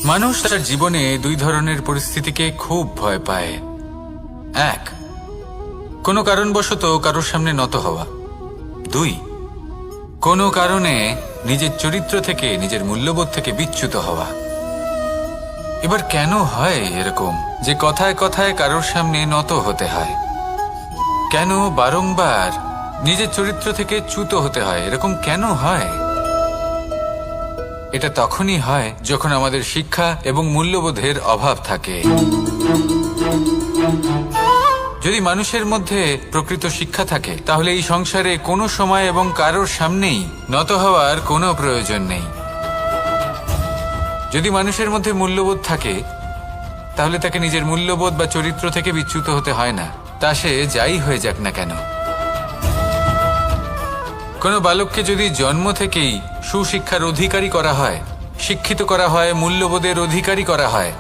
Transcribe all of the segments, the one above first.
মানুষ তার জীবনে দুই ধরনের পরিস্থিতিকে খুব ভয় পায়। এক, কোনো কারণবশত কারোর সামনে নত হওয়া। দুই, কোনো কারণে নিজের চরিত্র থেকে, নিজের মূল্যবোধ থেকে বিচ্যুত হওয়া। এবার কেন হয় এরকম যে কথায় কথায় কারোর সামনে নত হতে হয়? কেন বারংবার নিজের চরিত্র থেকে চ্যুত হতে হয়? এরকম কেন হয়? এটা তখনই হয় যখন আমাদের শিক্ষা এবং মূল্যবোধের অভাব থাকে। যদি মানুষের মধ্যে প্রকৃত শিক্ষা থাকে তাহলে এই সংসারে কোনো সময় এবং কারোর সামনেই নত হওয়ার কোনো প্রয়োজন নেই। যদি মানুষের মধ্যে মূল্যবোধ থাকে তাহলে তাকে নিজের মূল্যবোধ বা চরিত্র থেকে বিচ্যুত হতে হয় না, তা সে যাই হয়ে যাক না কেন। কোনো বালককে যদি জন্ম থেকেই সুশিক্ষার অধিকারী করা হয়, শিক্ষিত করা হয়, মূল্যবোধের অধিকারী করা হয়,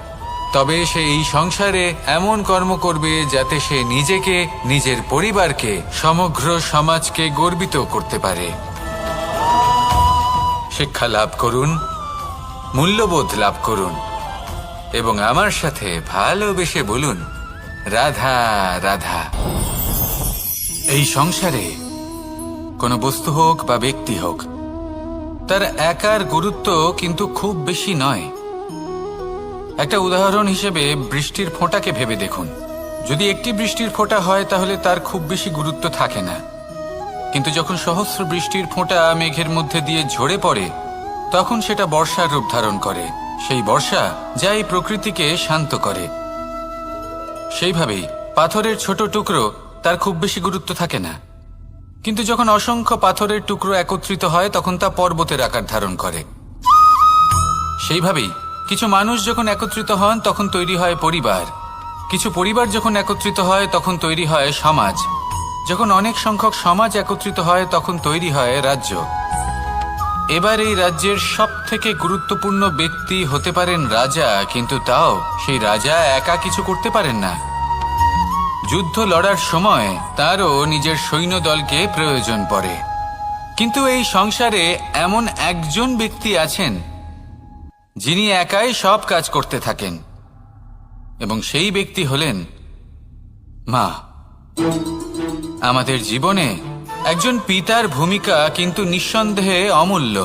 তবে সে এই সংসারে এমন কর্ম করবে যাতে সে নিজেকে, নিজের পরিবারকে, সমগ্র সমাজকে গর্বিত করতে পারে। শিক্ষা লাভ করুন, মূল্যবোধ লাভ করুন এবং আমার সাথে ভালোবেসে বলুন, রাধা রাধা। এই সংসারে কোনো বস্তু হোক বা ব্যক্তি হোক, তার একার গুরুত্ব কিন্তু খুব বেশি নয়। একটা উদাহরণ হিসেবে বৃষ্টির ফোঁটাকে ভেবে দেখুন। যদি একটি বৃষ্টির ফোঁটা হয় তাহলে তার খুব বেশি গুরুত্ব থাকে না, কিন্তু যখন সহস্র বৃষ্টির ফোঁটা মেঘের মধ্যে দিয়ে ঝরে পড়ে তখন সেটা বর্ষার রূপ ধারণ করে। সেই বর্ষা যা এই প্রকৃতিকে শান্ত করে। সেইভাবেই পাথরের ছোট টুকরো, তার খুব বেশি গুরুত্ব থাকে না, কিন্তু যখন অসংখ্য পাথরের টুকরো একত্রিত হয় তখন তা পর্বতের আকার ধারণ করে। সেইভাবেই কিছু মানুষ যখন একত্রিত হন তখন তৈরি হয় পরিবার, কিছু পরিবার যখন একত্রিত হয় তখন তৈরি হয় সমাজ, যখন অনেক সংখ্যক সমাজ একত্রিত হয় তখন তৈরি হয় রাজ্য। এবার এই রাজ্যের সবথেকে গুরুত্বপূর্ণ ব্যক্তি হতে পারেন রাজা, কিন্তু তাও সেই রাজা একা কিছু করতে পারেন না। যুদ্ধ লড়ার সময় তারও নিজের সৈন্যদলকে প্রয়োজন পড়ে। কিন্তু এই সংসারে এমন একজন ব্যক্তি আছেন যিনি একাই সব কাজ করতে থাকেন, এবং সেই ব্যক্তি হলেন মা। আমাদের জীবনে একজন পিতার ভূমিকা কিন্তু নিঃসন্দেহে অমূল্য,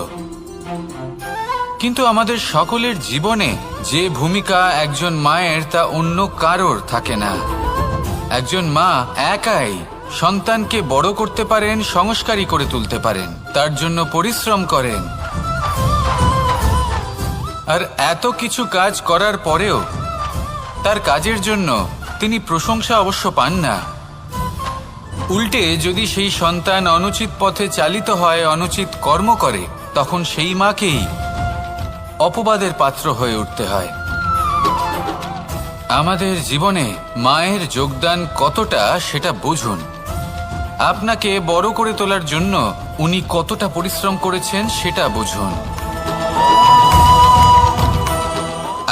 কিন্তু আমাদের সকলের জীবনে যে ভূমিকা একজন মায়ের তা অন্য কারোর থাকে না। একজন মা একাই সন্তানকে বড় করতে পারেন, সংস্কারী করে তুলতে পারেন, তার জন্য পরিশ্রম করেন। আর এত কিছু কাজ করার পরেও তার কাজের জন্য তিনি প্রশংসা অবশ্য পান না। উল্টে যদি সেই সন্তান অনুচিত পথে চালিত হয়, অনুচিত কর্ম করে, তখন সেই মাকেই অপবাদের পাত্র হয়ে উঠতে হয়। আমাদের জীবনে মায়ের যোগদান কতটা সেটা বুঝুন। আপনাকে বড় করে তোলার জন্য উনি কতটা পরিশ্রম করেছেন সেটা বুঝুন।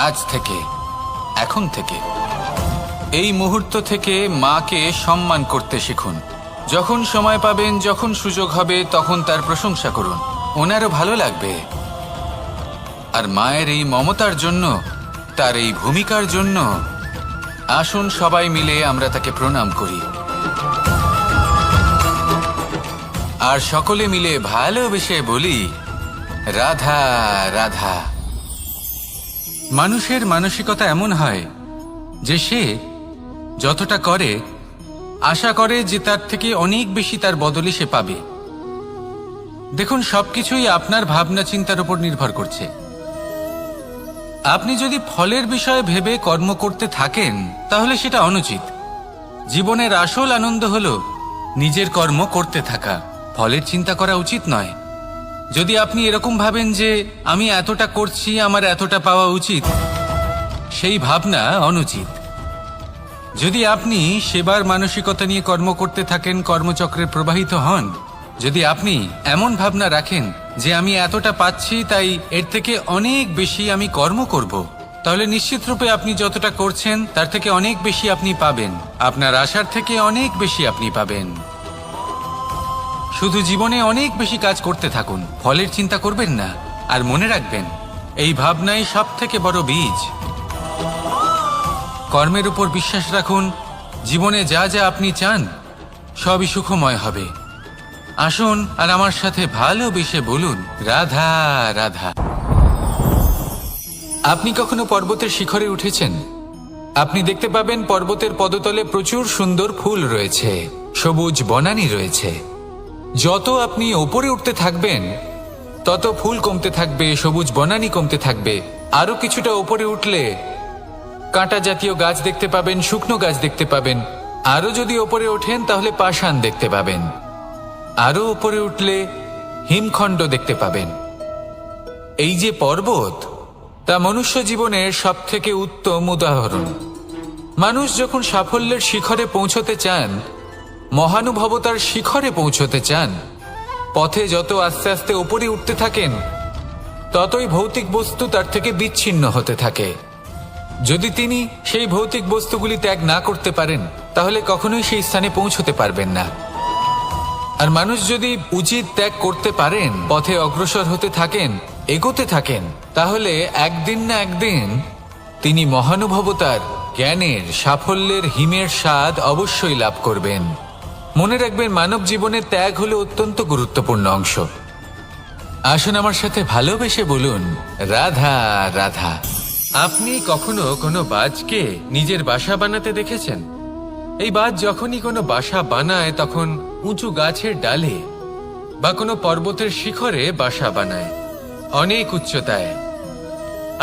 আজ থেকে, এখন থেকে, এই মুহূর্ত থেকে মাকে সম্মান করতে শিখুন। যখন সময় পাবেন, যখন সুযোগ হবে, তখন তার প্রশংসা করুন, ওনারও ভালো লাগবে। আর মায়ের এই মমতার জন্য, তার এই ভূমিকার জন্য আসুন সবাই মিলে আমরা তাকে প্রণাম করি, আর সকলে মিলে ভালোবেসে বলি, রাধা রাধা। মানুষের মানসিকতা এমন হয় যে সে যতটা করে আশা করে যে তার থেকে অনেক বেশি তার বদলে সে পাবে। দেখুন, সবকিছুই আপনার ভাবনা চিন্তার উপর নির্ভর করছে। আপনি যদি ফলের বিষয়ে ভেবে কর্ম করতে থাকেন তাহলে সেটা অনুচিত। জীবনের আসল আনন্দ হলো নিজের কর্ম করতে থাকা, ফলের চিন্তা করা উচিত নয়। যদি আপনি এরকম ভাবেন যে আমি এতটা করছি, আমার এতটা পাওয়া উচিত, সেই ভাবনা অনুচিত। যদি আপনি সেবার মানসিকতা নিয়ে কর্ম করতে থাকেন, কর্মচক্রে প্রবাহিত হন, যদি আপনি এমন ভাবনা রাখেন যে আমি এতটা পাচ্ছি তাই এর থেকে অনেক বেশি আমি কর্ম করব, তাহলে নিশ্চিতরূপে আপনি যতটা করছেন তার থেকে অনেক বেশি আপনি পাবেন, আপনার আশার থেকে অনেক বেশি আপনি পাবেন। শুধু জীবনে অনেক বেশি কাজ করতে থাকুন, ফলের চিন্তা করবেন না। আর মনে রাখবেন, এই ভাবনাই সব থেকে বড় বীজ। কর্মের উপর বিশ্বাস রাখুন, জীবনে যা যা আপনি চান সবই সুখময় হবে। আসুন আর আমার সাথে ভালোবেসে বলুন, রাধা রাধা। আপনি কখনো পর্বতের শিখরে উঠেছেন? আপনি দেখতে পাবেন পর্বতের পদতলে প্রচুর সুন্দর ফুল রয়েছে, সবুজ বনানী রয়েছে। যত আপনি ওপরে উঠতে থাকবেন তত ফুল কমতে থাকবে, সবুজ বনানী কমতে থাকবে। আরো কিছুটা ওপরে উঠলে কাঁটা জাতীয় গাছ দেখতে পাবেন, শুকনো গাছ দেখতে পাবেন। আরো যদি ওপরে ওঠেন তাহলে পাষাণ দেখতে পাবেন। আরো উপরে উঠলে হিমখণ্ড দেখতে পাবেন। এই যে পর্বত, তা মনুষ্য জীবনের সব থেকে উত্তম উদাহরণ। মানুষ যখন সাফল্যের শিখরে পৌঁছতে চান, মহানুভবতার শিখরে পৌঁছতে চান, পথে যত আস্তে আস্তে উপরে উঠতে থাকেন ততই ভৌতিক বস্তু তার থেকে বিচ্ছিন্ন হতে থাকে। যদি তিনি সেই ভৌতিক বস্তুগুলি ত্যাগ না করতে পারেন তাহলে কখনোই সেই স্থানে পৌঁছতে পারবেন না। আর মানুষ যদি উচিত ত্যাগ করতে পারেন, পথে অগ্রসর হতে থাকেন, এগোতে থাকেন, তাহলে একদিন না একদিন তিনি মহানুভবতার, জ্ঞানের, সাফল্যের হিমের স্বাদ অবশ্যই লাভ করবেন। মনে রাখবেন, মানব জীবনে ত্যাগ হলো অত্যন্ত গুরুত্বপূর্ণ অংশ। আসুন আমার সাথে ভালোবেসে বলুন, রাধা রাধা। আপনি কখনো কোনো বাজকে নিজের বাসা বানাতে দেখেছেন? এই বাজ যখনই কোনো বাসা বানায় তখন উঁচু গাছের ডালে বা কোনো পর্বতের শিখরে বাসা বানায়, অনেক উচ্চতায়।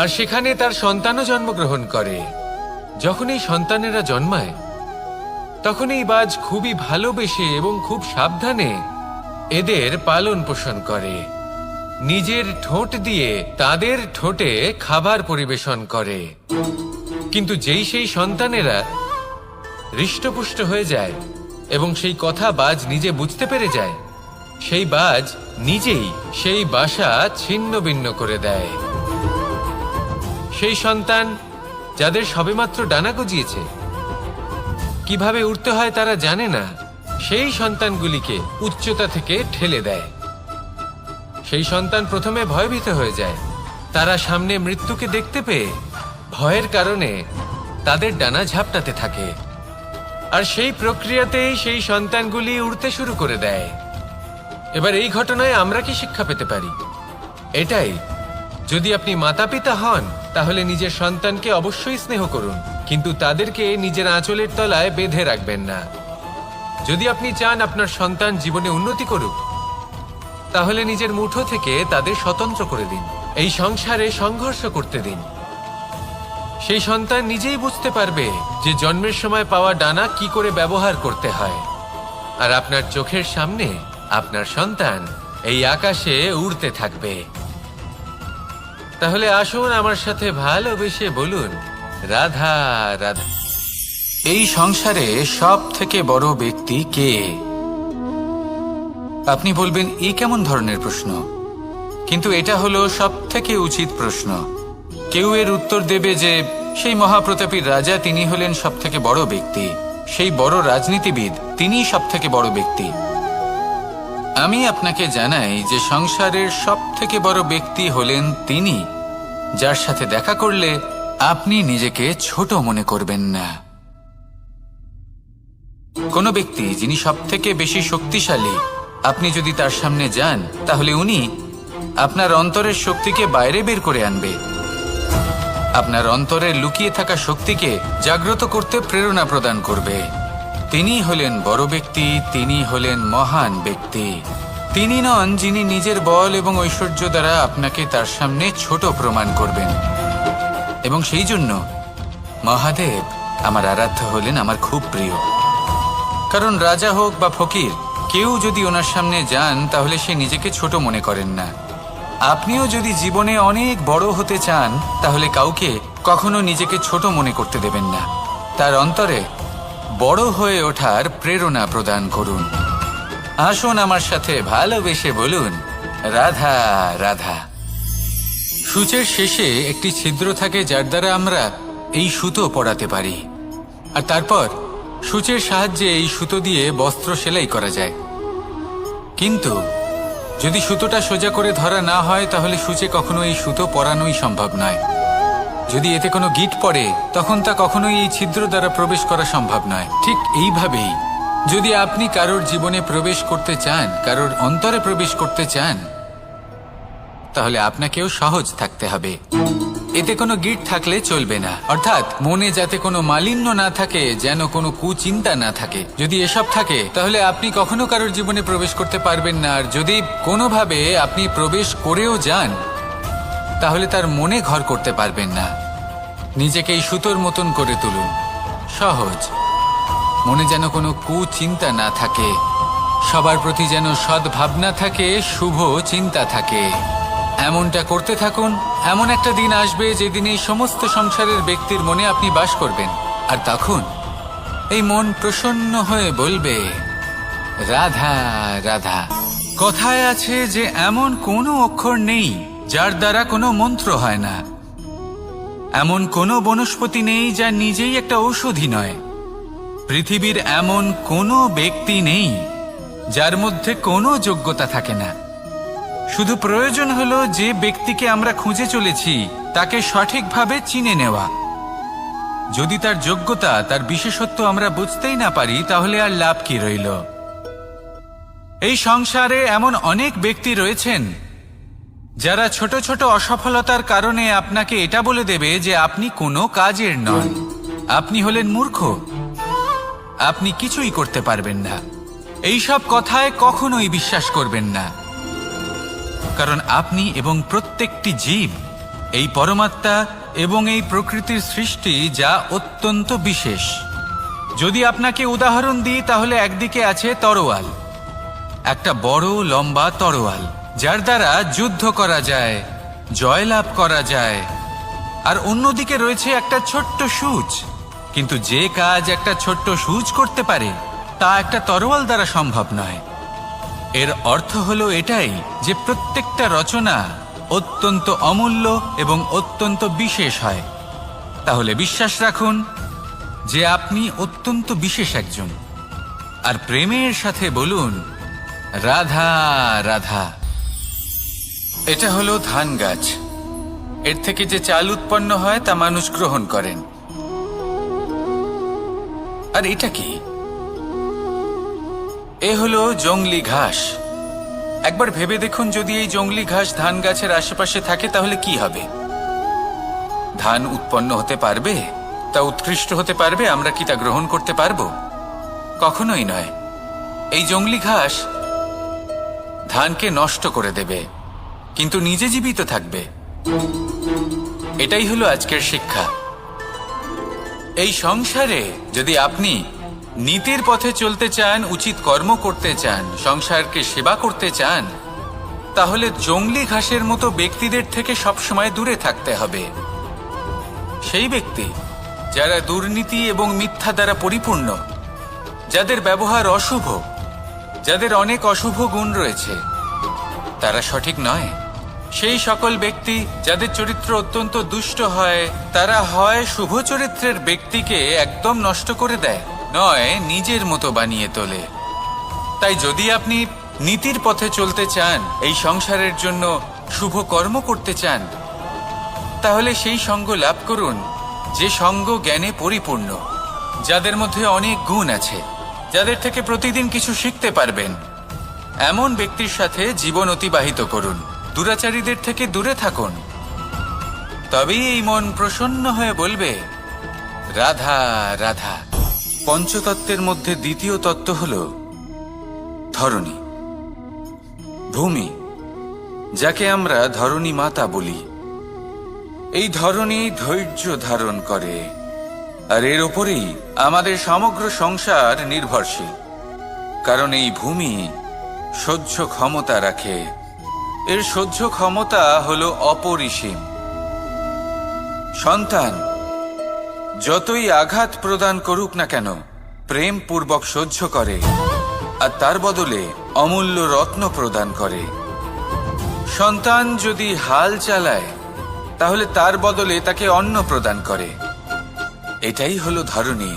আর সেখানে তার সন্তানও জন্মগ্রহণ করে। যখন এই সন্তানেরা জন্মায় তখন এই বাজ খুবই ভালোবেসে এবং খুব সাবধানে এদের পালন পোষণ করে। নিজের ঠোঁট দিয়ে তাদের ঠোঁটে খাবার পরিবেশন করে। কিন্তু যেই সেই সন্তানেরা হৃষ্টপুষ্ট হয়ে যায় এবং সেই কথা বাজ নিজে বুঝতে পেরে যায়, সেই বাজ নিজেই সেই বাসা ছিন্ন ভিন্ন করে দেয়। সেই সন্তান যাদের সবেমাত্র ডানা গজিয়েছে, কিভাবে উঠতে হয় তারা জানে না, সেই সন্তানগুলিকে উচ্চতা থেকে ঠেলে দেয়। সেই সন্তান প্রথমে ভয়ভীত হয়ে যায়। তারা সামনে মৃত্যুকে দেখতে পেয়ে ভয়ের কারণে তাদের ডানা ঝাপটাতে থাকে। আর সেই প্রক্রিয়াতেই সেই সন্তানগুলি উড়তে শুরু করে দেয়। এবার এই ঘটনায় আমরা কি শিক্ষা পেতে পারি? এটাই, যদি আপনি মাতা পিতা হন তাহলে নিজের সন্তানকে অবশ্যই স্নেহ করুন, কিন্তু তাদেরকে নিজের আঁচলের তলায় বেঁধে রাখবেন না। যদি আপনি চান আপনার সন্তান জীবনে উন্নতি করুক, তাহলে নিজের মুঠো থেকে তাদের স্বতন্ত্র করে দিন। এই সংসারে সংঘর্ষ করতে দিন। সেই সন্তান নিজেই বুঝতে পারবে যে জন্মের সময় পাওয়া ডানা কি করে ব্যবহার করতে হয়। আর আপনার চোখের সামনে আপনার সন্তান এই আকাশে উড়তে থাকবে। তাহলে আসুন আমার সাথে ভালোবেসে বলুন, রাধা রাধা। এই সংসারে সব থেকে বড় ব্যক্তি কে? আপনি বলবেন, এই কেমন ধরনের প্রশ্ন? কিন্তু এটা হলো সব থেকে উচিত প্রশ্ন। কেউ এর উত্তর দেবে যে সেই মহাপ্রতাপী রাজা, তিনি হলেন সব থেকে বড় ব্যক্তি, সেই বড় রাজনীতিবিদ, তিনিই সব থেকে বড় ব্যক্তি। আমি আপনাকে জানাই যে সংসারের সব থেকে বড় ব্যক্তি হলেন তিনি, যার সাথে দেখা করলে আপনি নিজেকে ছোট মনে করবেন না। কোনো ব্যক্তি যিনি সব থেকে বেশি শক্তিশালী, আপনি যদি তার সামনে যান তাহলে উনি আপনার অন্তরের শক্তিকে বাইরে বের করে আনবে, আপনার অন্তরে লুকিয়ে থাকা শক্তিকে জাগ্রত করতে প্রেরণা প্রদান করবে। তিনি হলেন বড় ব্যক্তি, তিনি হলেন মহান ব্যক্তি। তিনি নন যিনি নিজের বল এবং ঐশ্বর্য দ্বারা আপনাকে তার সামনে ছোট প্রমাণ করবেন। এবং সেই জন্য মহাদেব আমার আরাধ্য হলেন আমার খুব প্রিয়। কারণ রাজা হোক বা ফকির, কেউ যদি ওনার সামনে যান তাহলে সে নিজেকে ছোট মনে করেন না। আপনিও যদি জীবনে অনেক বড় হতে চান তাহলে কাউকে কখনো নিজেকে ছোট মনে করতে দেবেন না। তার অন্তরে বড় হয়ে ওঠার প্রেরণা প্রদান করুন। আসুন আমার সাথে ভালোবেসে বলুন, রাধা রাধা। সূচের শেষে একটি ছিদ্র থাকে যার দ্বারা আমরা এই সুতো পরাতে পারি, আর তারপর সূচের সাহায্যে এই সুতো দিয়ে বস্ত্র সেলাই করা যায়। কিন্তু যদি সুতোটা সোজা করে ধরা না হয় তাহলে সূচে কখনো এই সুতো পরানোই সম্ভব নয়। যদি এতে কোনো গিঁট পড়ে তখন তা কখনোই এই ছিদ্র দ্বারা প্রবেশ করা সম্ভব নয়। ঠিক এইভাবেই যদি আপনি কারোর জীবনে প্রবেশ করতে চান, কারোর অন্তরে প্রবেশ করতে চান, তাহলে আপনাকেও সহজ থাকতে হবে। এতে কোনো গিঁট থাকলে চলবে না, অর্থাৎ মনে যাতে কোনো মালিন্য না থাকে, যেন কোনো কুচিন্তা না থাকে। যদি এসব থাকে তাহলে আপনি কখনো কারোর জীবনে প্রবেশ করতে পারবেন না। আর যদি কোনোভাবে আপনি প্রবেশ করেও যান তাহলে তার মনে ঘর করতে পারবেন না। নিজেকে এই সুতোর মতন করে তুলুন, সহজ। মনে যেন কোনো কুচিন্তা না থাকে, সবার প্রতি যেন সদ্ভাবনা থাকে, শুভ চিন্তা থাকে। এমনটা করতে থাকুন। এমন একটা দিন আসবে যেদিন এই সমস্ত সংসারের ব্যক্তির মনে আপনি বাস করবেন, আর তখন এই মন প্রসন্ন হয়ে বলবে, রাধা রাধা। কথায় আছে যে এমন কোনো অক্ষর নেই যার দ্বারা কোনো মন্ত্র হয় না, এমন কোনো বনস্পতি নেই যা নিজেই একটা ঔষধি নয়, পৃথিবীর এমন কোনো ব্যক্তি নেই যার মধ্যে কোনো যোগ্যতা থাকে না। শুধু প্রয়োজন হলো যে ব্যক্তিকে আমরা খুঁজে চলেছি তাকে সঠিকভাবে চিনে নেওয়া। যদি তার যোগ্যতা, তার বিশেষত্ব আমরা বুঝতেই না পারি, তাহলে আর লাভ কি রইল? এই সংসারে এমন অনেক ব্যক্তি রয়েছেন যারা ছোট ছোট অসফলতার কারণে আপনাকে এটা বলে দেবে যে আপনি কোনো কাজের নন, আপনি হলেন মূর্খ, আপনি কিছুই করতে পারবেন না। এইসব কথায় কখনোই বিশ্বাস করবেন না, কারণ আপনি এবং প্রত্যেকটি জীব এই পরমাত্মা এবং এই প্রকৃতির সৃষ্টি, যা অত্যন্ত বিশেষ। যদি আপনাকে উদাহরণ দিই তাহলে একদিকে আছে তরোয়াল, একটা বড় লম্বা তরোয়াল যার দ্বারা যুদ্ধ করা যায়, জয়লাভ করা যায়। আর অন্যদিকে রয়েছে একটা ছোট্ট সূচ, কিন্তু যে কাজ একটা ছোট্ট সূচ করতে পারে তা একটা তরোয়াল দ্বারা সম্ভব নয়। এর অর্থ হলো এটাই যে প্রত্যেকটা রচনা অত্যন্ত অমূল্য এবং অত্যন্ত বিশেষ হয়। তাহলে বিশ্বাস রাখুন যে আপনি অত্যন্ত বিশেষ একজন, আর প্রেমের সাথে বলুন, রাধা রাধা। এটা হলো ধান গাছ। এর থেকে যে চাল উৎপন্ন হয় তা মানুষ গ্রহণ করেন। আর এটা কি? এ হলো জংলি ঘাস। একবার ভেবে দেখুন, যদি এই জংলি ঘাস ধান গাছের আশেপাশে থাকে তাহলে কি হবে? ধান উৎপন্ন হতে পারবে? তা উৎকৃষ্ট হতে পারবে? আমরা কি তা গ্রহণ করতে পারবো? কখনোই নয়। এই জংলি ঘাস ধানকে নষ্ট করে দেবে, কিন্তু নিজে জীবিত থাকবে। এটাই হলো আজকের শিক্ষা। এই সংসারে যদি আপনি নীতির পথে চলতে চান, উচিত কর্ম করতে চান, সংসারকে সেবা করতে চান, তাহলে জংলি ঘাসের মতো ব্যক্তিদের থেকে সবসময় দূরে থাকতে হবে। সেই ব্যক্তি যারা দুর্নীতি এবং মিথ্যা দ্বারা পরিপূর্ণ, যাদের ব্যবহার অশুভ, যাদের অনেক অশুভ গুণ রয়েছে, তারা সঠিক নয়। সেই সকল ব্যক্তি যাদের চরিত্র অত্যন্ত দুষ্ট হয়, তারা হয় শুভ চরিত্রের ব্যক্তিকে একদম নষ্ট করে দেয়, নয় নিজের মতো বানিয়ে তোলে। তাই যদি আপনি নীতির পথে চলতে চান, এই সংসারের জন্য শুভ কর্ম করতে চান, তাহলে সেই সঙ্গ লাভ করুন যে সঙ্গ জ্ঞানে পরিপূর্ণ, যাদের মধ্যে অনেক গুণ আছে, যাদের থেকে প্রতিদিন কিছু শিখতে পারবেন। এমন ব্যক্তির সাথে জীবন অতিবাহিত করুন। দুরাচারীদের থেকে দূরে থাকুন। তবেই এই মন প্রসন্ন হয়ে বলবে, রাধা রাধা। পঞ্চতত্ত্বের মধ্যে দ্বিতীয় তত্ত্ব হল ধরণী, ভূমি, যাকে আমরা ধরণী মাতা বলি। এই ধরণী ধৈর্য ধারণ করে, আর এর ওপরেই আমাদের সমগ্র সংসার নির্ভরশীল। কারণ এই ভূমি সহ্য ক্ষমতা রাখে। এর সহ্য ক্ষমতা হলো অপরিসীম। সন্তান যতই আঘাত প্রদান করুক না কেন, প্রেম পূর্বক সহ্য করে, আর তার বদলে অমূল্য রত্ন প্রদান করে। সন্তান যদি হাল চালায়, তাহলে তার বদলে তাকে অন্ন প্রদান করে। এটাই হলো ধরণী।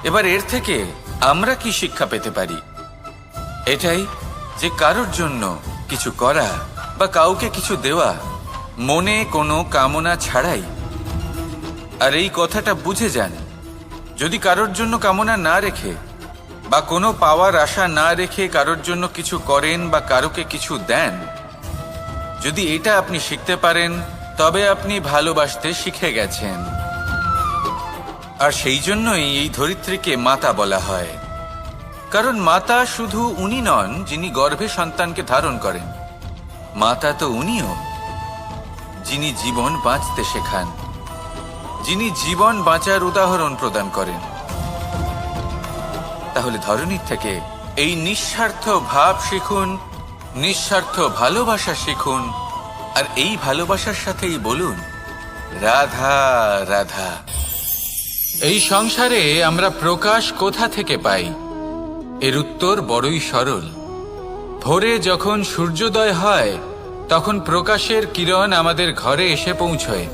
এবার এর থেকে আমরা কি শিক্ষা পেতে পারি? এটাই যে কারোর জন্য কিছু করা বা কাউকে কিছু দেওয়া মনে কোনো কামনা ছাড়াই। আর এই কথাটা বুঝে যান, যদি কারোর জন্য কামনা না রেখে বা কোনো পাওয়ার আশা না রেখে কারোর জন্য কিছু করেন বা কারোকে কিছু দেন, যদি এটা আপনি শিখতে পারেন তবে আপনি ভালোবাসতে শিখে গেছেন। আর সেই জন্যই এই ধরিত্রীকে মাতা বলা হয়, কারণ মাতা শুধু উনি নন যিনি গর্ভে সন্তানকে ধারণ করেন, মাতা তো উনিও যিনি জীবন বাঁচতে শেখান, যিনি জীবন বাঁচার উদাহরণ প্রদান করেন। তাহলে ধরনীর থেকে এই নিঃস্বার্থ ভাব শিখুন, নিঃস্বার্থ ভালোবাসা শিখুন, আর এই ভালোবাসার সাথেই বলুন রাধা রাধা। এই সংসারে আমরা প্রকাশ কোথা থেকে পাই? এর উত্তর বড়ই সরল। ভোরে যখন সূর্যোদয় হয় তখন প্রকাশের কিরণ আমাদের ঘরে এসে পৌঁছয়।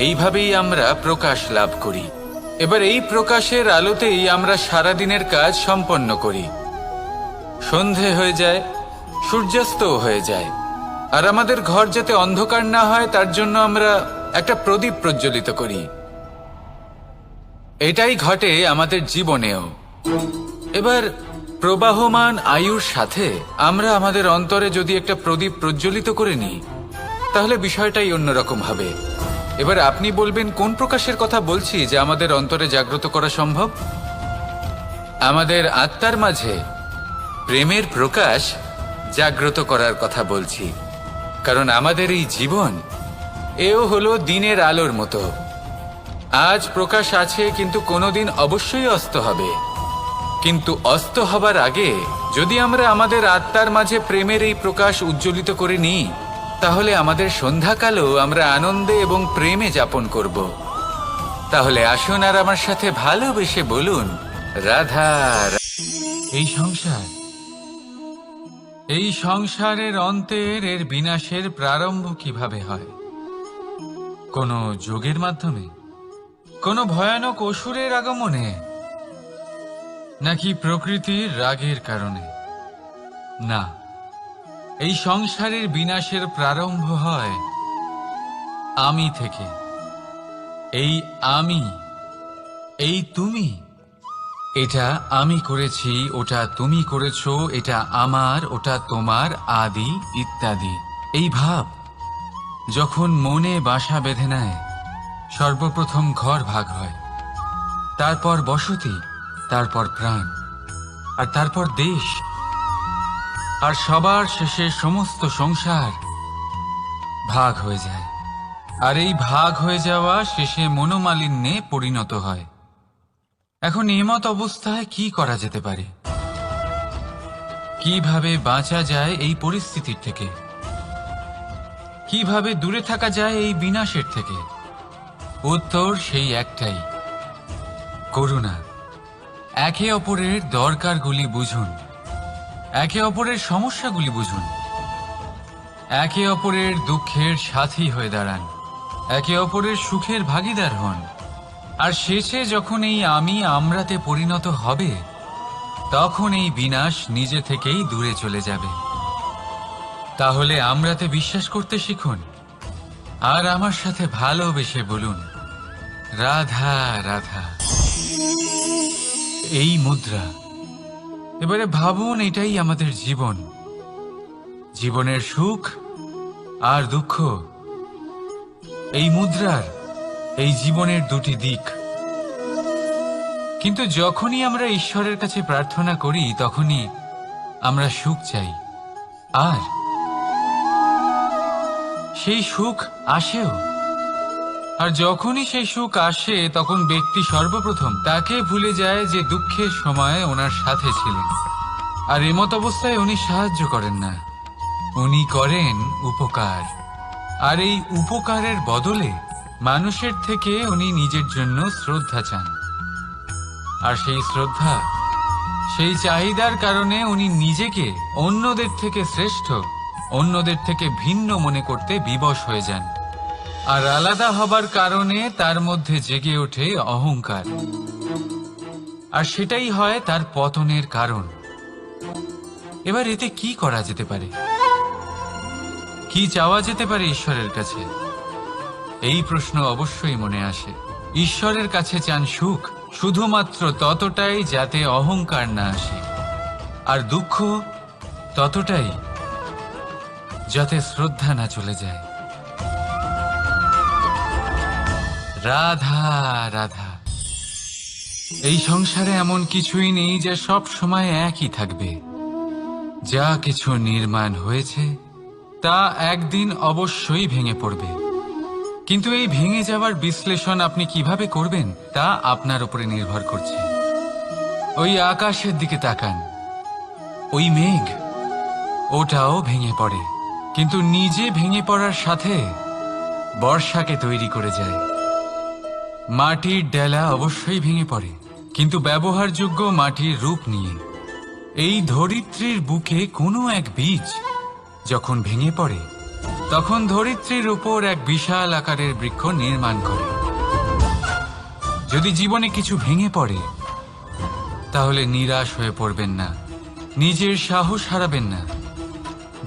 এইভাবেই আমরা প্রকাশ লাভ করি। এবার এই প্রকাশের আলোতেই আমরা সারাদিনের কাজ সম্পন্ন করি। সন্ধে হয়ে যায়, সূর্যাস্তও হয়ে যায়, আর আমাদের ঘর যাতে অন্ধকার না হয় তার জন্য আমরা একটা প্রদীপ প্রজ্বলিত করি। এটাই ঘটে আমাদের জীবনেও। এবার প্রবাহমান আয়ুর সাথে আমরা আমাদের অন্তরে যদি একটা প্রদীপ প্রজ্বলিত করে নিই তাহলে বিষয়টাই অন্যরকম হবে। এবার আপনি বলবেন কোন প্রকাশের কথা বলছি যা আমাদের অন্তরে জাগ্রত করা সম্ভব? আমাদের আত্মার মাঝে প্রেমের প্রকাশ জাগ্রত করার কথা বলছি। কারণ আমাদের এই জীবন এও হলো দিনের আলোর মতো। আজ প্রকাশ আছে, কিন্তু কোনোদিন অবশ্যই অস্ত হবে। কিন্তু অস্ত হবার আগে যদি আমরা আমাদের আত্মার মাঝে প্রেমের এই প্রকাশ উজ্জ্বলিত করে নিই তাহলে আমাদের সন্ধ্যাকালও আমরা আনন্দে এবং প্রেমে যাপন করব। তাহলে আসুন আর আমার সাথে ভালোবেসে বলুন রাধা। এই সংসার, এই সংসারের অন্তের এর বিনাশের প্রারম্ভ কিভাবে হয়? কোনো যোগের মাধ্যমে, কোনো ভয়ানক অসুরের আগমনে, নাকি প্রকৃতির রাগের কারণে? না, এই সংসারের বিনাশের প্রারম্ভ হয় আমি থেকে। এই আমি, এই তুমি, এটা আমি করেছি, ওটা তুমি করেছো, এটা আমার, ওটা তোমার, আদি ইত্যাদি। এই ভাব যখন মনে বাসা বেঁধে নেয়, সর্বপ্রথম ঘর ভাগ হয়, তারপর বসতি, তারপর প্রাণ, আর তারপর দেশ, আর সবার শেষে সমস্ত সংসার ভাগ হয়ে যায়। আর এই ভাগ হয়ে যাওয়া শেষে মনোমালিন্যে পরিণত হয়। এখন এমত অবস্থায় কি করা যেতে পারে? কিভাবে বাঁচা যায় এই পরিস্থিতির থেকে? কিভাবে দূরে থাকা যায় এই বিনাশের থেকে? উত্তর সেই একটাই, করুণা। একে অপরের দরকারগুলি বুঝুন, একে অপরের সমস্যাগুলি বুঝুন, একে অপরের দুঃখের সাথী হয়ে দাঁড়ান, একে অপরের সুখের ভাগীদার হন। আর শেষে যখন এই আমি আমরাতে পরিণত হবে তখন এই বিনাশ নিজে থেকেই দূরে চলে যাবে। তাহলে আমরাতে বিশ্বাস করতে শিখুন আর আমার সাথে ভালোবেসে বলুন রাধা রাধা। এই মুদ্রা, এবারে ভাবুন এটাই আমাদের জীবন, জীবনের সুখ আর দুঃখ। এই মুদ্রার, এই জীবনের দুটি দিক। কিন্তু যখনই আমরা ঈশ্বরের কাছে প্রার্থনা করি তখনই আমরা সুখ চাই, আর সেই সুখ আসেও। আর যখনই সেই সুখ আসে তখন ব্যক্তি সর্বপ্রথম তাকে ভুলে যায় যে দুঃখের সময় ওনার সাথে ছিলেন। আর এমত অবস্থায় উনি সাহায্য করেন না, উনি করেন উপকার। আর এই উপকারের বদলে মানুষের থেকে উনি নিজের জন্য শ্রদ্ধা চান। আর সেই শ্রদ্ধা, সেই চাহিদার কারণে উনি নিজেকে অন্যদের থেকে শ্রেষ্ঠ, অন্যদের থেকে ভিন্ন মনে করতে বিবশ হয়ে যান। আর আলাদা হবার কারণে তার মধ্যে জেগে ওঠে অহংকার, আর সেটাই হয় তার পতনের কারণ। এবার এতে কি করা যেতে পারে? কি চাওয়া যেতে পারে ঈশ্বরের কাছে? এই প্রশ্ন অবশ্যই মনে আসে। ঈশ্বরের কাছে চান সুখ, শুধুমাত্র ততটাই যাতে অহংকার না আসে, আর দুঃখ ততটাই যাতে শ্রদ্ধা না চলে যায়। রাধা রাধা। এই সংসারে এমন কিছুই নেই যা সব সময় একই থাকবে। যা কিছু নির্মাণ হয়েছে তা একদিন অবশ্যই ভেঙে পড়বে, কিন্তু এই ভেঙে যাওয়ার বিশ্লেষণ আপনি কিভাবে করবেন তা আপনার উপরে নির্ভর করছে। ওই আকাশের দিকে তাকান, ওই মেঘ, ওটাও ভেঙে পড়ে, কিন্তু নিজে ভেঙে পড়ার সাথে বর্ষাকে তৈরি করে যায়। মাটির ডেলা অবশ্যই ভেঙে পড়ে, কিন্তু ব্যবহারযোগ্য মাটির রূপ নিয়ে। এই ধরিত্রীর বুকে কোনো এক বীজ যখন ভেঙে পড়ে, তখন ধরিত্রীর উপর এক বিশাল আকারের বৃক্ষ নির্মাণ করে। যদি জীবনে কিছু ভেঙে পড়ে, তাহলে নিরাশ হয়ে পড়বেন না, নিজের সাহস হারাবেন না।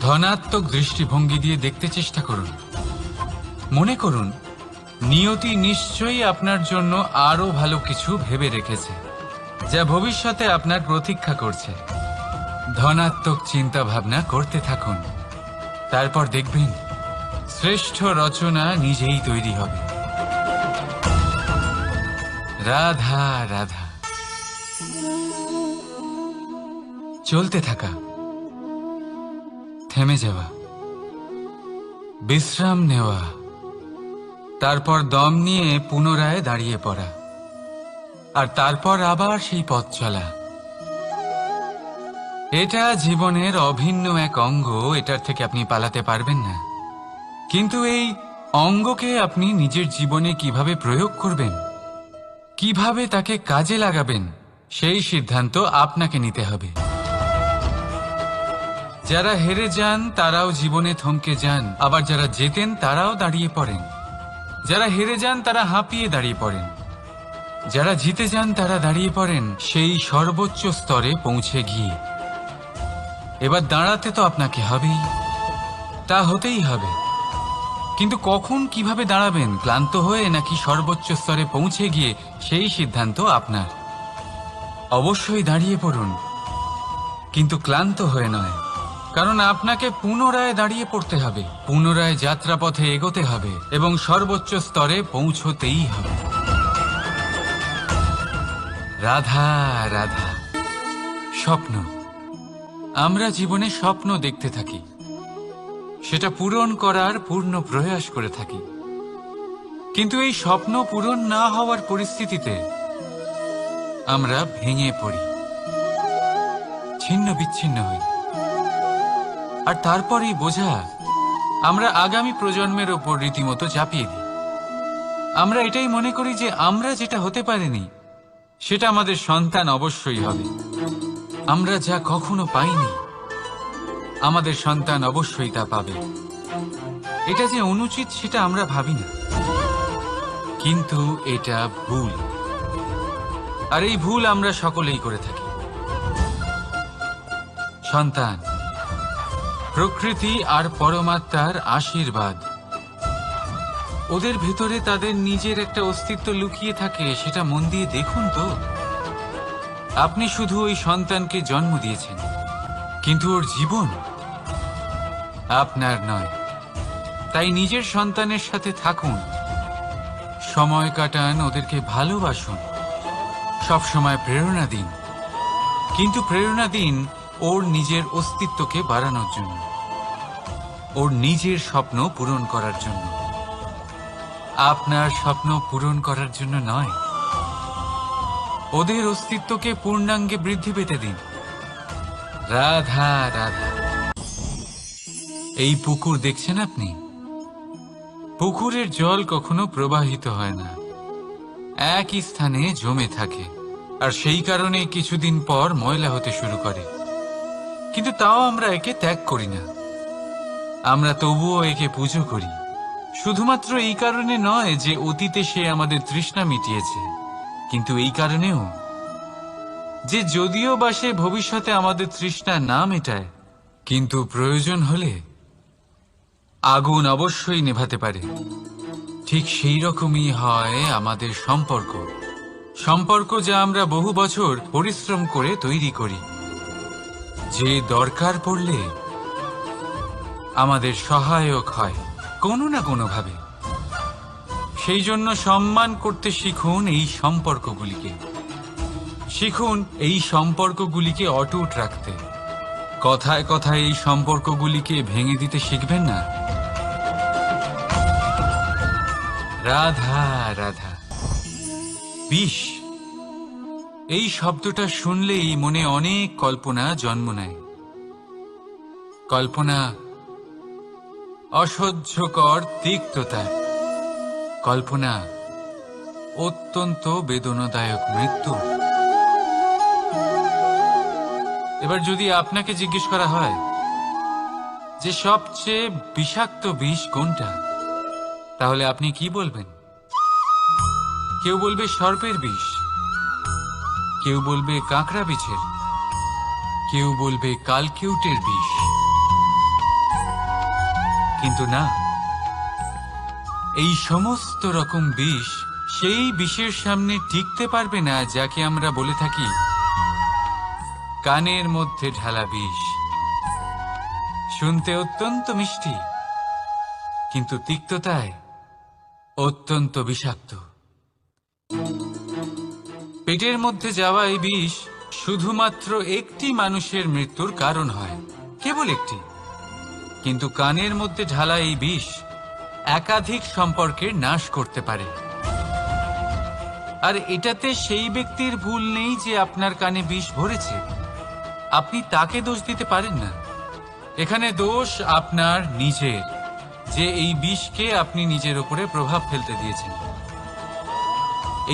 ধনাত্মক দৃষ্টিভঙ্গি দিয়ে দেখতে চেষ্টা করুন। মনে করুন, নিয়তি নিশ্চয়ই আপনার জন্য আরো ভালো কিছু ভেবে রেখেছে, যা ভবিষ্যতে আপনার প্রতীক্ষা করছে। ধনাত্মক চিন্তা ভাবনা করতে থাকুন, তারপর দেখবেন শ্রেষ্ঠ রচনা নিজেই তৈরি হবে। রাধা রাধা। চলতে থাকা, থেমে যাওয়া, বিশ্রাম নেওয়া, তারপর দম নিয়ে পুনরায় দাঁড়িয়ে পড়া, আর তারপর আবার সেই পথ চলা। এটা জীবনের অভিন্ন এক অঙ্গ, এটার থেকে আপনি পালাতে পারবেন না। কিন্তু এই অঙ্গকে আপনি নিজের জীবনে কিভাবে প্রয়োগ করবেন, কিভাবে তাকে কাজে লাগাবেন, সেই সিদ্ধান্ত আপনাকে নিতে হবে। যারা হেরে যান তারাও জীবনে থমকে যান, আবার যারা জেতেন তারাও দাঁড়িয়ে পড়েন। যারা হেরে যান তারা হাঁপিয়ে দাঁড়িয়ে পড়েন, যারা জিতে যান তারা দাঁড়িয়ে পড়েন সেই সর্বোচ্চ স্তরে পৌঁছে গিয়ে। এবার দাঁড়াতে তো আপনাকে হবেই, তা হতেই হবে, কিন্তু কখন কিভাবে দাঁড়াবেন, ক্লান্ত হয়ে নাকি সর্বোচ্চ স্তরে পৌঁছে গিয়ে, সেই সিদ্ধান্ত আপনার। অবশ্যই দাঁড়িয়ে পড়ুন, কিন্তু ক্লান্ত হয়ে নয়, কারণ আপনাকে পুনরায় দাঁড়িয়ে পড়তে হবে, পুনরায় যাত্রাপথে এগোতে হবে এবং সর্বোচ্চ স্তরে পৌঁছতেই হবে। রাধা রাধা। স্বপ্ন, আমরা জীবনে স্বপ্ন দেখতে থাকি, সেটা পূরণ করার পূর্ণ প্রয়াস করে থাকি, কিন্তু এই স্বপ্ন পূরণ না হওয়ার পরিস্থিতিতে আমরা ভেঙে পড়ি, ছিন্ন বিচ্ছিন্ন হই, আর তারপরই বোঝা আমরা আগামী প্রজন্মের ওপর রীতিমতো চাপিয়ে দিই। আমরা এটাই মনে করি যে আমরা যেটা হতে পারিনি সেটা আমাদের সন্তান অবশ্যই হবে। আমরা যা কখনো পাইনি আমাদের সন্তান অবশ্যই তা পাবে। এটা যে অনুচিত সেটা আমরা ভাবি না, কিন্তু এটা ভুল, আর এই ভুল আমরা সকলেই করে থাকি। সন্তান প্রকৃতি আর পরমাত্মার আশীর্বাদ। ওদের ভেতরে তাদের নিজের একটা অস্তিত্ব লুকিয়ে থাকে, সেটা মন দিয়ে দেখুন তো। আপনি শুধু ওই সন্তানকে জন্ম দিয়েছেন, কিন্তু ওর জীবন আপনার নয়। তাই নিজের সন্তানের সাথে থাকুন, সময় কাটান, ওদেরকে ভালোবাসুন, সব সময় প্রেরণা দিন, কিন্তু প্রেরণা দিন ওর নিজের অস্তিত্বকে বাড়ানোর জন্য, ওর নিজের স্বপ্ন পূরণ করার জন্য, আপনার স্বপ্ন পূরণ করার জন্য নয়। ওদের অস্তিত্বকে পূর্ণাঙ্গে বৃদ্ধি পেতে দিন। রাধা রাধা। এই পুকুর দেখছেন আপনি? পুকুরের জল কখনো প্রবাহিত হয় না, একই স্থানে জমে থাকে, আর সেই কারণে কিছুদিন পর ময়লা হতে শুরু করে। কিন্তু তাও আমরা একে ত্যাগ করি না, আমরা তবুও একে পুজো করি। শুধুমাত্র এই কারণে নয় যে অতীতে সে আমাদের তৃষ্ণা মিটিয়েছে, কিন্তু এই কারণেও যে যদিও বা সে ভবিষ্যতে আমাদের তৃষ্ণা না মেটায়, কিন্তু প্রয়োজন হলে আগুন অবশ্যই নেভাতে পারে, ঠিক সেই রকমই হয় আমাদের সম্পর্ক। সম্পর্ক যা আমরা বহু বছর পরিশ্রম করে তৈরি করি, যে দরকার পড়লে আমাদের সহায়ক হয় কোনো না কোনোভাবে। সেই জন্য সম্মান করতে শিখুন এই সম্পর্কগুলিকে। শিখুন এই সম্পর্কগুলিকে অটুট রাখতে। কথায় কথায় এই সম্পর্কগুলিকে ভেঙে দিতে শিখবেন না। রাধা রাধা। বিষ, এই শব্দটা শুনলেই মনে অনেক কল্পনা জন্ম নেয়। কল্পনা অসহ্যকর তিক্ততার, কল্পনা অত্যন্ত বেদনাদায়ক মৃত্যু। এবার যদি আপনাকে জিজ্ঞেস করা হয় যে সবচেয়ে বিষাক্ত বিষ কোনটা, তাহলে আপনি কি বলবেন? কেউ বলবে সর্পের বিষ, কেউ বলবে কাঁকড়া বিছের, কেউ বলবে কালকিউটের বিষ। কিন্তু না, এই সমস্ত রকম বিষ সেই বিষের সামনে টিকতে পারবে না যাকে আমরা বলে থাকি কানের মধ্যে ঢালা বিষ। শুনতে অত্যন্ত মিষ্টি, কিন্তু তিক্ততায় অত্যন্ত বিষাক্ত। পেটের মধ্যে যাওয়া এই বিষ শুধুমাত্র একটি মানুষের মৃত্যুর কারণ হয়, কেবল একটি। কিন্তু কানের মধ্যে ঢালা এই বিষ একাধিক সম্পর্কের নাশ করতে পারে। আর এটাতে সেই ব্যক্তির ভুল নেই যে আপনার কানে বিষ ভরেছে। আপনি তাকে দোষ দিতে পারেন না। এখানে দোষ আপনার নিজের, যে এই বিষকে আপনি নিজের উপরে প্রভাব ফেলতে দিয়েছেন।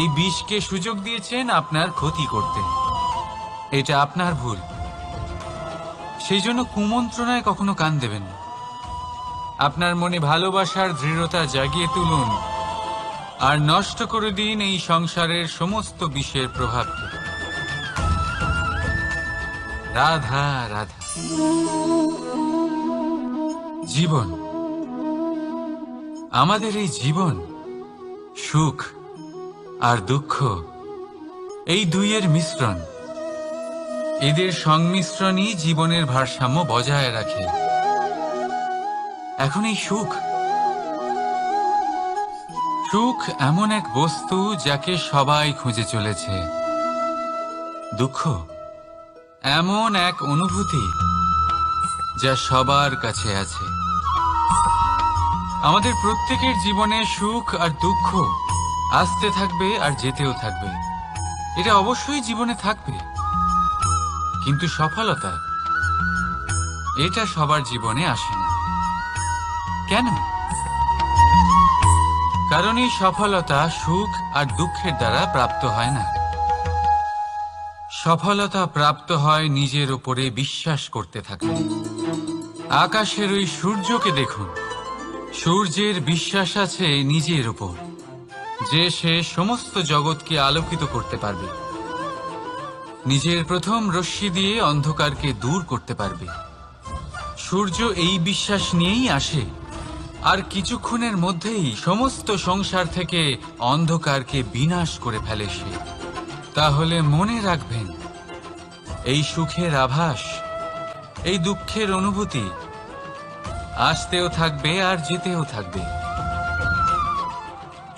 এই বিষকে সুযোগ দিয়েছেন আপনার ক্ষতি করতে। এটা আপনার ভুল। সেই জন্য কুমন্ত্রণায় কখনো কান দেবেন না। আপনার মনে ভালোবাসার দৃঢ়তা জাগিয়ে তুলুন আর নষ্ট করে দিন এই সংসারের সমস্ত বিষের প্রভাবকে। রাধা রাধা। জীবন, আমাদের এই জীবন সুখ আর দুঃখ, এই দুইয়ের মিশ্রণ। এদের সংমিশ্রণই জীবনের ভারসাম্য বজায় রাখে। এখন এই সুখ, সুখ এমন এক বস্তু যাকে সবাই খুঁজে চলেছে। দুঃখ এমন এক অনুভূতি যা সবার কাছে আছে। আমাদের প্রত্যেকের জীবনে সুখ আর দুঃখ আসতে থাকবে আর যেতেও থাকবে। এটা অবশ্যই জীবনে থাকবে। কিন্তু সফলতা, এটা সবার জীবনে আসে না। কেন? কারণ এই সফলতা সুখ আর দুঃখের দ্বারা প্রাপ্ত হয় না। সফলতা প্রাপ্ত হয় নিজের উপরে বিশ্বাস করতে থাকলে। আকাশের ওই সূর্যকে দেখুন। সূর্যের বিশ্বাস আছে নিজের উপর যে সে সমস্ত জগৎকে আলোকিত করতে পারবে। নিজের প্রথম রশ্মি দিয়ে অন্ধকারকে দূর করতে পারবে। সূর্য এই বিশ্বাস নিয়েই আসে, আর কিছুক্ষণের মধ্যেই সমস্ত সংসার থেকে অন্ধকারকে বিনাশ করে ফেলে সে। তাহলে মনে রাখবেন, এই সুখের আভাস, এই দুঃখের অনুভূতি আসতেও থাকবে আর যেতেও থাকবে।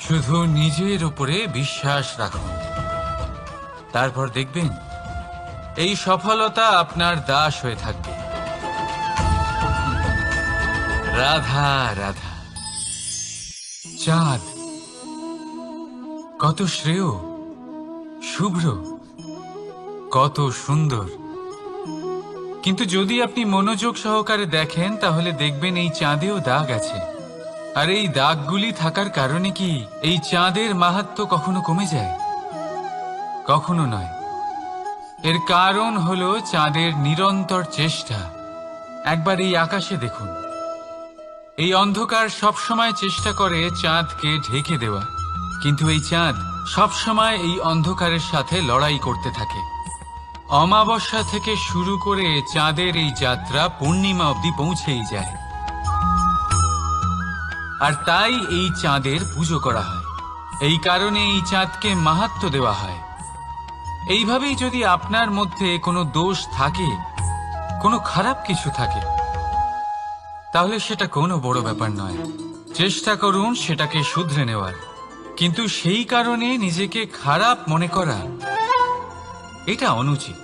শুধু নিজের উপরে বিশ্বাস রাখুন। তারপর দেখবেন এই সফলতা আপনার দাস হয়ে থাকবে। রাধা রাধা। চাঁদ কত শ্রেয়, শুভ্র, কত সুন্দর। কিন্তু যদি আপনি মনোযোগ সহকারে দেখেন তাহলে দেখবেন এই চাঁদেও দাগ আছে। আর এই দাগগুলি থাকার কারণে কি এই চাঁদের মাহাত্ম্য কখনো কমে যায়? কখনো নয়। এর কারণ হলো চাঁদের নিরন্তর চেষ্টা। একবার এই আকাশে দেখুন। এই অন্ধকার সবসময় চেষ্টা করে চাঁদকে ঢেকে দেওয়া, কিন্তু এই চাঁদ সবসময় এই অন্ধকারের সাথে লড়াই করতে থাকে। অমাবস্যা থেকে শুরু করে চাঁদের এই যাত্রা পূর্ণিমা অবধি পৌঁছেই যায়। আর তাই এই চাঁদের পুজো করা হয়। এই কারণে এই চাঁদকে মাহাত্ম্য দেওয়া হয়। এইভাবেই যদি আপনার মধ্যে কোনো দোষ থাকে, কোনো খারাপ কিছু থাকে, তাহলে সেটা কোনো বড় ব্যাপার নয়। চেষ্টা করুন সেটাকে শুধরে নেওয়ার, কিন্তু সেই কারণে নিজেকে খারাপ মনে করা এটা অনুচিত।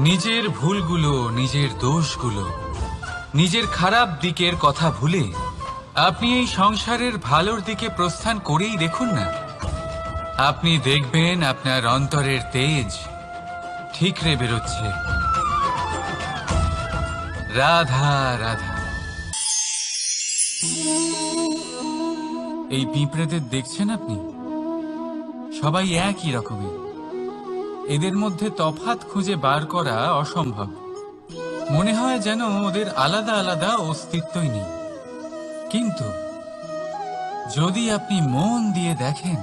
নিজের ভুলগুলো, নিজের দোষগুলো, নিজের খারাপ দিকের কথা ভুলে আপনি এই সংসারের ভালোর দিকে প্রস্থান করেই দেখুন না। আপনি দেখবেন আপনার অন্তরের তেজ ঠিকরে বেরোচ্ছে। রাধা রাধা। এই পিঁপড়েদের দেখছেন আপনি? সবাই একই রকমের। এদের মধ্যে তফাৎ খুঁজে বার করা অসম্ভব। মনে হয় যেন ওদের আলাদা আলাদা অস্তিত্বই নেই। কিন্তু যদি আপনি মন দিয়ে দেখেন,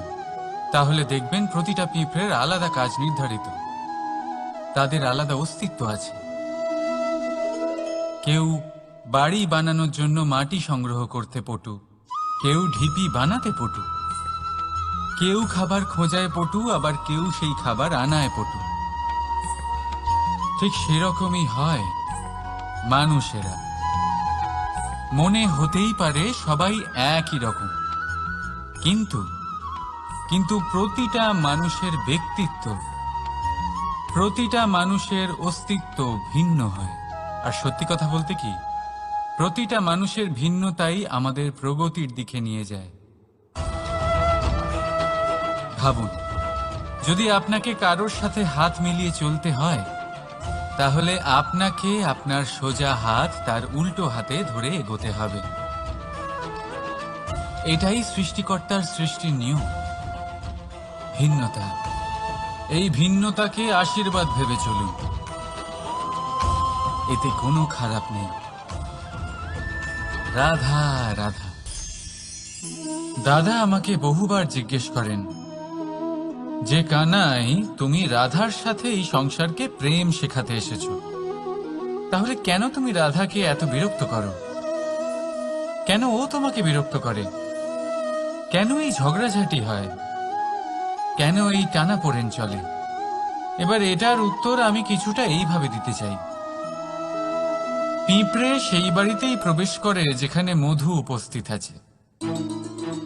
তাহলে দেখবেন প্রতিটা পিঁপড়ের আলাদা কাজ নির্ধারিত। তাদের আলাদা অস্তিত্ব আছে। কেউ বাড়ি বানানোর জন্য মাটি সংগ্রহ করতে পটু, কেউ ঢিপি বানাতে পটু, কেউ খাবার খোঁজায় পটু, আবার কেউ সেই খাবার আনায় পটু। ঠিক সেরকমই হয় মানুষেরা। মনে হতেই পারে সবাই একই রকম, কিন্তু প্রতিটা মানুষের ব্যক্তিত্ব, প্রতিটা মানুষের অস্তিত্ব ভিন্ন হয়। আর সত্যি কথা বলতে কি, প্রতিটা মানুষের ভিন্নতাই আমাদের প্রগতির দিকে নিয়ে যায়। ভাবুন, যদি আপনাকে কারোর সাথে হাত মিলিয়ে চলতে হয়, তাহলে আপনাকে আপনার সোজা হাত তার উল্টো হাতে ধরে এগোতে হবে। এটাই সৃষ্টিকর্তার সৃষ্টির নিয়ম। ভিন্নতা, এই ভিন্নতাকে আশীর্বাদ ভেবে চলুন। এতে কোনো খারাপ নেই। রাধা রাধা। দাদা আমাকে বহুবার জিজ্ঞেস করেন যে, কানাই, তুমি রাধার সাথে এই সংসারকে প্রেম শেখাতে এসেছো, তাহলে কেন তুমি রাধাকে এত বিরক্ত করো? কেন ও তোমাকে বিরক্ত করে? কেন এই ঝগড়াঝাটি হয়? কেন এই টানাপোড়েন চলে? এবার এটার উত্তর আমি কিছুটা এইভাবে দিতে চাই। পিঁপড়ে সেই বাড়িতেই প্রবেশ করে যেখানে মধু উপস্থিত আছে।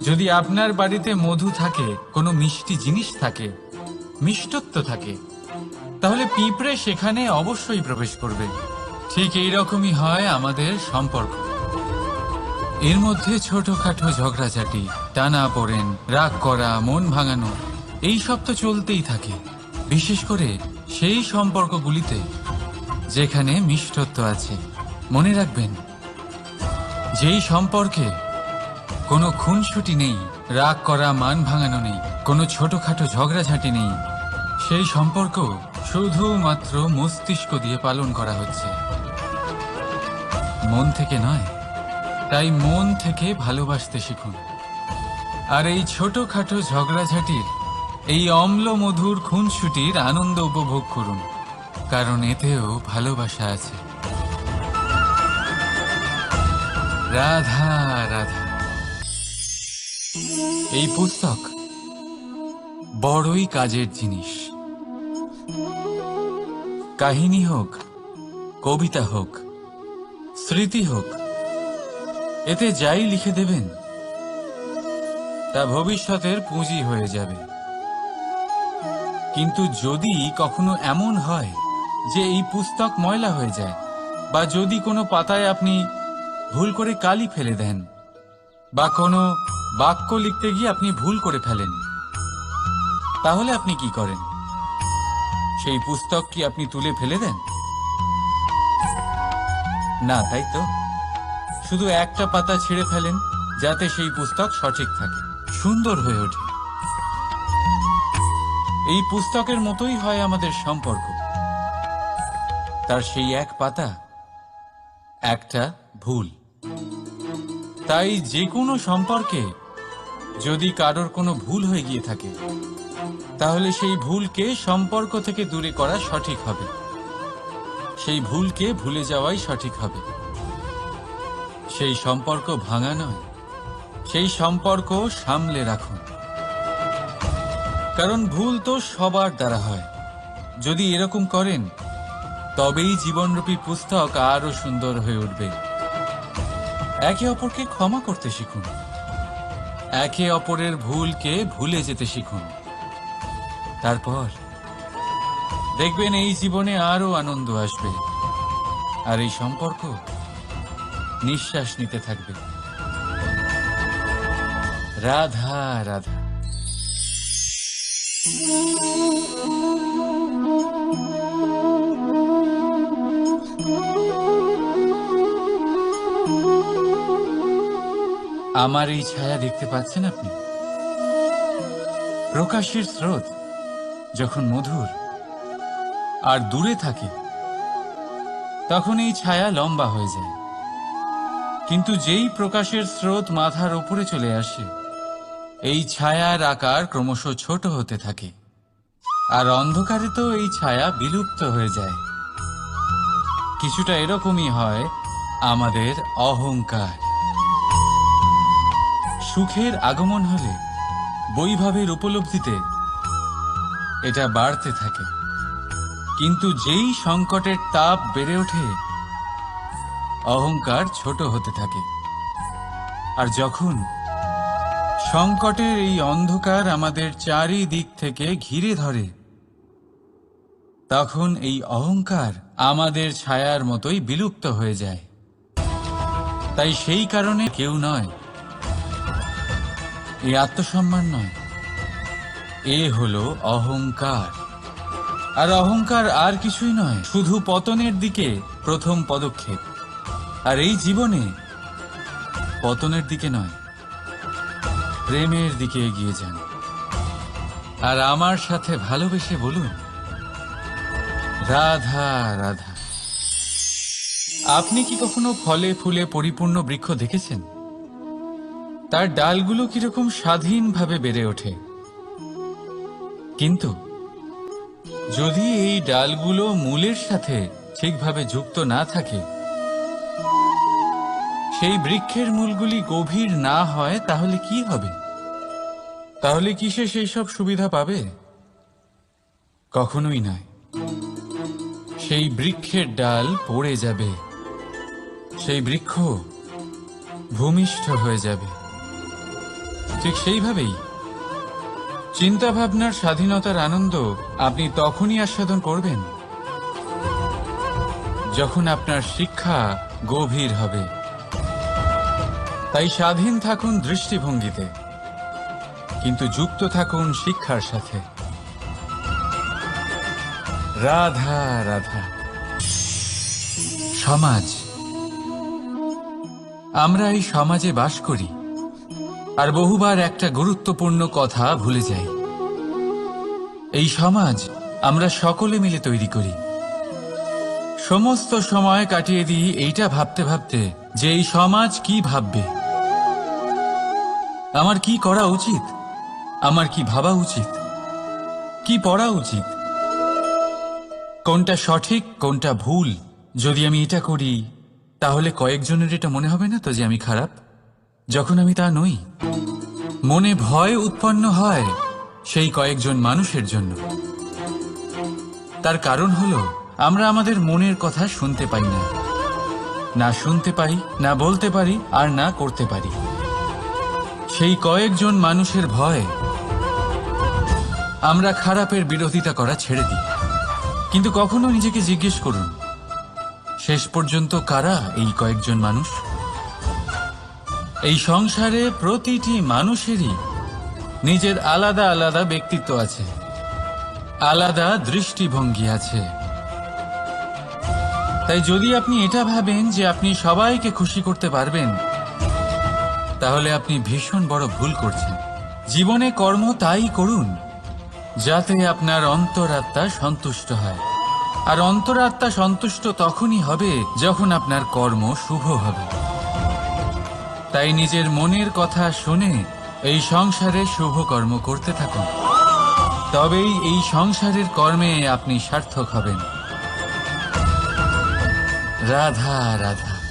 যদি আপনার বাড়িতে মধু থাকে, কোনো মিষ্টি জিনিস থাকে, মিষ্টত্ব থাকে, তাহলে পিঁপড়ে সেখানে অবশ্যই প্রবেশ করবে। ঠিক এইরকমই হয় আমাদের সম্পর্ক। এর মধ্যে ছোটখাটো ঝগড়াঝাটি, টানাপোড়েন, রাগ করা, মন ভাঙানো, এই সব তো চলতেই থাকে। বিশেষ করে সেই সম্পর্কগুলিতে যেখানে মিষ্টত্ব আছে। মনে রাখবেন, যেই সম্পর্কে কোনো খুনসুটি নেই, রাগ করা, মান ভাঙানো নেই, কোনো ছোটখাটো ঝগড়াঝাটি নেই, সেই সম্পর্ক শুধুমাত্র মস্তিষ্ক দিয়ে পালন করা হচ্ছে, মন থেকে নয়। তাই মন থেকে ভালোবাসতে শিখুন। আর এই ছোটখাটো ঝগড়াঝাটির, এই অম্ল মধুর খুনসুটির আনন্দ উপভোগ করুন, কারণ এতেও ভালোবাসা আছে। রাধা রাধা। এই পুস্তক বড়ই কাজের জিনিস। কাহিনী হোক, কবিতা হোক, স্মৃতি হোক, এতে যাই লিখে দেবেন তা ভবিষ্যতের পুঁজি হয়ে যাবে। কিন্তু যদি কখনো এমন হয় যে এই পুস্তক ময়লা হয়ে যায়, বা যদি কোনো পাতায় আপনি ভুল করে কালি ফেলে দেন, বা কোনো বাক্য লিখতে গিয়ে আপনি ভুল করে ফেলেন, তাহলে আপনি কি করেন? সেই পুস্তক কি আপনি তুলে ফেলে দেন? না, তাই তো। শুধু একটা পাতা ছিঁড়ে ফেলেন, যাতে সেই পুস্তক সঠিক থাকে, সুন্দর হয়ে ওঠে। এই পুস্তকের মতোই হয় আমাদের সম্পর্ক। তার সেই এক পাতা, একটা ভুল। তাই যে কোনো সম্পর্কে যদি কারোর কোনো ভুল হয়ে গিয়ে থাকে, তাহলে সেই ভুলকে সম্পর্ক থেকে দূরে করা সঠিক হবে। সেই ভুলকে ভুলে যাওয়াই সঠিক হবে। সেই সম্পর্ক ভাঙা নয়, সেই সম্পর্ক সামলে রাখুন। কারণ ভুল তো সবার দ্বারা হয়। যদি এরকম করেন তবেই জীবনরূপী পুস্তক আরো সুন্দর হয়ে উঠবে। একে অপরকে ক্ষমা করতে শিখুন, একে অপরের ভুলকে ভুলে যেতে শিখুন। তারপর দেখবেন এই জীবনে আরো আনন্দ আসবে, আর এই সম্পর্ক নিঃশ্বাস নিতে থাকবে। রাধা রাধা। আমার এই ছায়া দেখতে পাচ্ছেন আপনি? প্রকাশের স্রোত যখন মধুর আর দূরে থাকে তখন এই ছায়া লম্বা হয়ে যায়, কিন্তু যেই প্রকাশের স্রোত মাথার উপরে চলে আসে এই ছায়ার আকার ক্রমশ ছোট হতে থাকে, আর অন্ধকারে তো এই ছায়া বিলুপ্ত হয়ে যায়। কিছুটা এরকমই হয় আমাদের অহংকার। সুখের আগমন হলে বৈভবের উপলব্ধিতে এটা বাড়তে থাকে, কিন্তু যেই সংকটের তাপ বেড়ে ওঠে অহংকার ছোট হতে থাকে। আর যখন সংকটের এই অন্ধকার আমাদের চারিদিক থেকে ঘিরে ধরে তখন এই অহংকার আমাদের ছায়ার মতোই বিলুপ্ত হয়ে যায়। তাই সেই কারণে কেউ নয়, এই আত্মসম্মান নয়, এ হলো অহংকার। আর অহংকার আর কিছুই নয়, শুধু পতনের দিকে প্রথম পদক্ষেপ। আর এই জীবনে পতনের দিকে নয়, প্রেমের দিকে এগিয়ে যান। আর আমার সাথে ভালোবেসে বলুন, রাধা রাধা। আপনি কি কখনো ফলে ফুলে পরিপূর্ণ বৃক্ষ দেখেছেন? তার ডালগুলো কিরকম স্বাধীনভাবে বেড়ে ওঠে, কিন্তু যদি এই ডালগুলো মূলের সাথে ঠিকভাবে যুক্ত না থাকে, সেই বৃক্ষের মূলগুলি গভীর না হয়, তাহলে কি হবে? তাহলে কি সে সেই সব সুবিধা পাবে? কখনোই নয়। সেই বৃক্ষের ডাল পড়ে যাবে, সেই বৃক্ষ ভূমিষ্ঠ হয়ে যাবে। ঠিক সেইভাবেই চিন্তা ভাবনার স্বাধীনতার আনন্দ আপনি তখনই আস্বাদন করবেন যখন আপনার শিক্ষা গভীর হবে। তাই স্বাধীন থাকুন দৃষ্টিভঙ্গিতে, কিন্তু যুক্ত থাকুন শিক্ষার সাথে। রাধা রাধা। সমাজ, আমরা এই সমাজে বাস করি আর বহুবার একটা গুরুত্বপূর্ণ কথা ভুলে যাই। এই সমাজ আমরা সকলে মিলে তৈরি করি। সমস্ত সময় কাটিয়ে দিই এইটা ভাবতে ভাবতে যে এই সমাজ কি ভাববে, আমার কি করা উচিত, আমার কি ভাবা উচিত, কি পড়া উচিত, কোনটা সঠিক কোনটা ভুল। যদি আমি এটা করি তাহলে কয়েকজনের এটা মনে হবে না তো যে আমি খারাপ, যখন আমি তা নই। মনে ভয় উৎপন্ন হয় সেই কয়েকজন মানুষের জন্য। তার কারণ হলো আমরা আমাদের মনের কথা শুনতে পাই না, না শুনতে পাই, না বলতে পারি, আর না করতে পারি। সেই কয়েকজন মানুষের ভয় আমরা খারাপের বিরোধিতা করা ছেড়ে দিই। কিন্তু কখনো নিজেকে জিজ্ঞেস করুন, শেষ পর্যন্ত কারা এই কয়েকজন মানুষ? এই সংসারে প্রতিটি মানুষেরই নিজের আলাদা আলাদা ব্যক্তিত্ব আছে, আলাদা দৃষ্টিভঙ্গি আছে। তাই যদি আপনি এটা ভাবেন যে আপনি সবাইকে খুশি করতে পারবেন, তাহলে আপনি ভীষণ বড় ভুল করছেন। জীবনে কর্ম তাই করুন যাতে আপনার অন্তরাত্মা সন্তুষ্ট হয়। আর অন্তরাত্মা সন্তুষ্ট তখনই হবে যখন আপনার কর্ম শুভ হবে। তাই নিজের মনের কথা শুনে এই সংসারে শুভ কর্ম করতে থাকুন, তবেই এই সংসারের কর্মে আপনি সার্থক হবেন। রাধা রাধা।